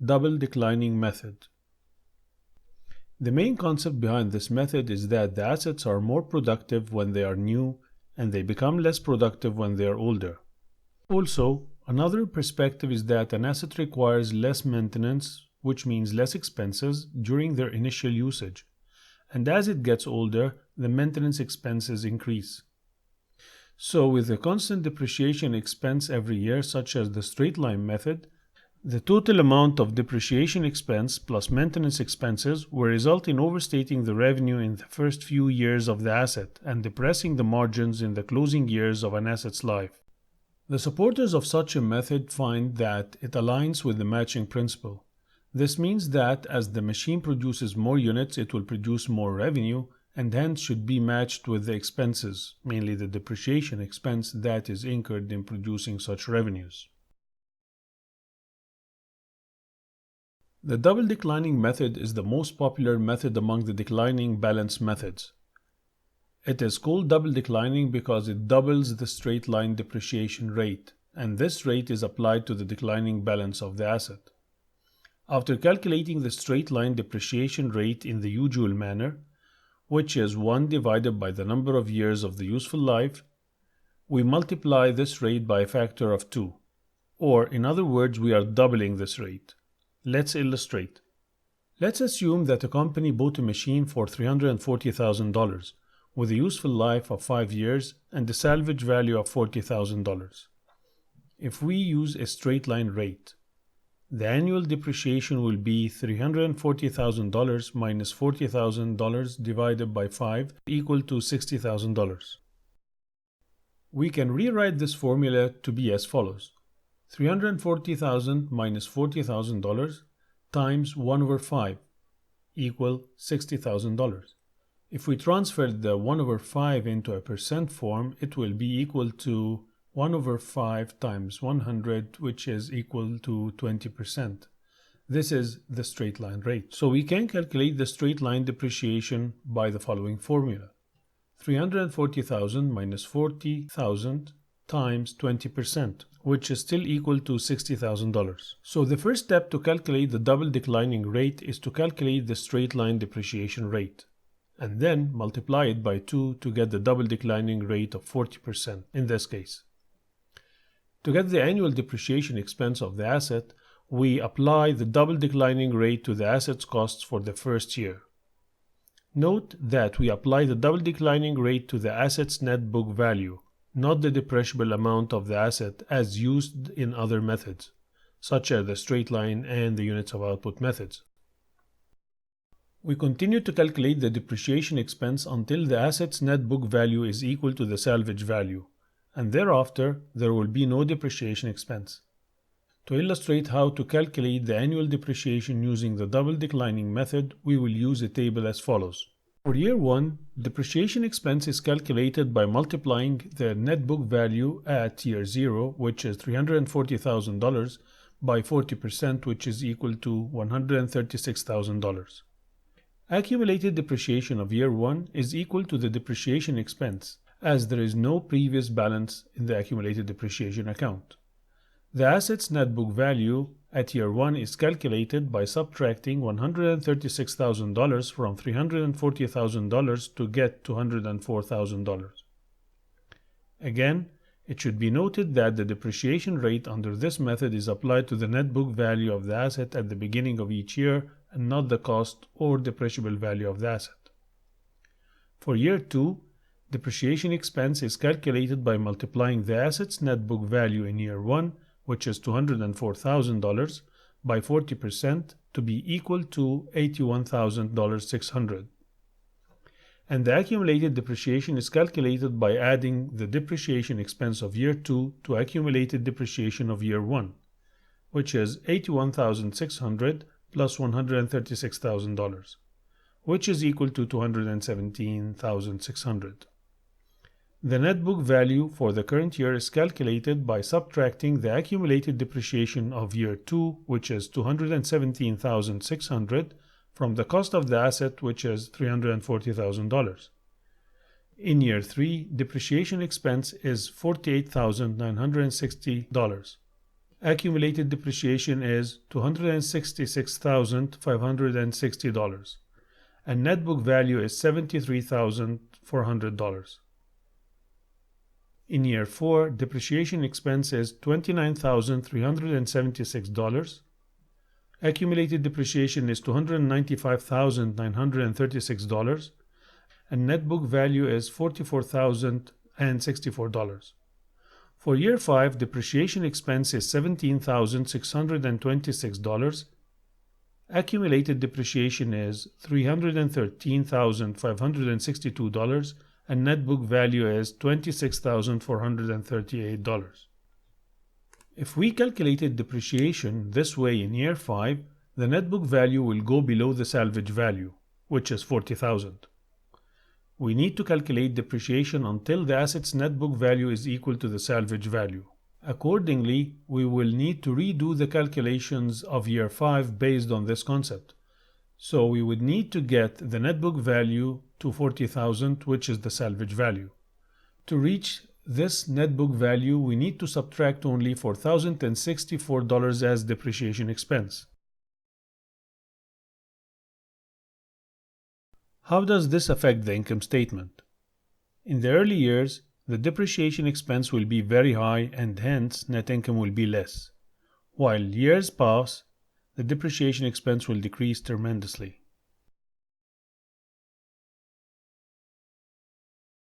double declining method. The main concept behind this method is that the assets are more productive when they are new and they become less productive when they are older. Also, another perspective is that an asset requires less maintenance, which means less expenses, during their initial usage. And as it gets older, the maintenance expenses increase. So with a constant depreciation expense every year, such as the straight line method, the total amount of depreciation expense plus maintenance expenses will result in overstating the revenue in the first few years of the asset and depressing the margins in the closing years of an asset's life. The supporters of such a method find that it aligns with the matching principle. This means that as the machine produces more units, it will produce more revenue and hence should be matched with the expenses, mainly the depreciation expense that is incurred in producing such revenues. The double declining method is the most popular method among the declining balance methods. It is called double declining because it doubles the straight line depreciation rate, and this rate is applied to the declining balance of the asset. After calculating the straight line depreciation rate in the usual manner, which is 1 divided by the number of years of the useful life, we multiply this rate by a factor of 2, or in other words, we are doubling this rate. Let's illustrate. Let's assume that a company bought a machine for $340,000 with a useful life of 5 years and a salvage value of $40,000. If we use a straight line rate, the annual depreciation will be $340,000 minus $40,000 divided by 5 equal to $60,000. We can rewrite this formula to be as follows. $340,000 minus $40,000 times 1 over 5 equal $60,000. If we transfer the 1 over 5 into a percent form, it will be equal to 1 over 5 times 100, which is equal to 20%. This is the straight line rate. So we can calculate the straight line depreciation by the following formula. 340,000 minus 40,000 times 20%, which is still equal to $60,000. So the first step to calculate the double declining rate is to calculate the straight line depreciation rate, and then multiply it by 2 to get the double declining rate of 40% in this case. To get the annual depreciation expense of the asset, we apply the double declining rate to the asset's costs for the first year. Note that we apply the double declining rate to the asset's net book value, not the depreciable amount of the asset as used in other methods, such as the straight line and the units of output methods. We continue to calculate the depreciation expense until the asset's net book value is equal to the salvage value, and thereafter there will be no depreciation expense. To illustrate how to calculate the annual depreciation using the double declining method, we will use a table as follows. For year 1, depreciation expense is calculated by multiplying the net book value at year 0, which is $340,000, by 40%, which is equal to $136,000. Accumulated depreciation of year 1 is equal to the depreciation expense, as there is no previous balance in the accumulated depreciation account. The asset's net book value at year 1 is calculated by subtracting $136,000 from $340,000 to get $204,000. Again, it should be noted that the depreciation rate under this method is applied to the net book value of the asset at the beginning of each year and not the cost or depreciable value of the asset. For year 2, depreciation expense is calculated by multiplying the asset's net book value in year 1, which is $204,000, by 40% to be equal to $81,600. And the accumulated depreciation is calculated by adding the depreciation expense of year 2 to accumulated depreciation of year 1, which is $81,600 plus $136,000, which is equal to $217,600. The net book value for the current year is calculated by subtracting the accumulated depreciation of year 2, which is $217,600, from the cost of the asset, which is $340,000. In year 3, depreciation expense is $48,960. accumulated depreciation is $266,560, and net book value is $73,400. In year 4, depreciation expense is $29,376, accumulated depreciation is $295,936, and net book value is $44,064. For year 5, depreciation expense is $17,626, accumulated depreciation is $313,562, and net book value is $26,438. If we calculated depreciation this way in year 5, the net book value will go below the salvage value, which is $40,000. We need to calculate depreciation until the asset's net book value is equal to the salvage value. Accordingly, we will need to redo the calculations of year 5 based on this concept. So we would need to get the net book value to $40,000, which is the salvage value. To reach this net book value, we need to subtract only $4,064 as depreciation expense. How does this affect the income statement? In the early years, the depreciation expense will be very high and hence net income will be less. While years pass, the depreciation expense will decrease tremendously.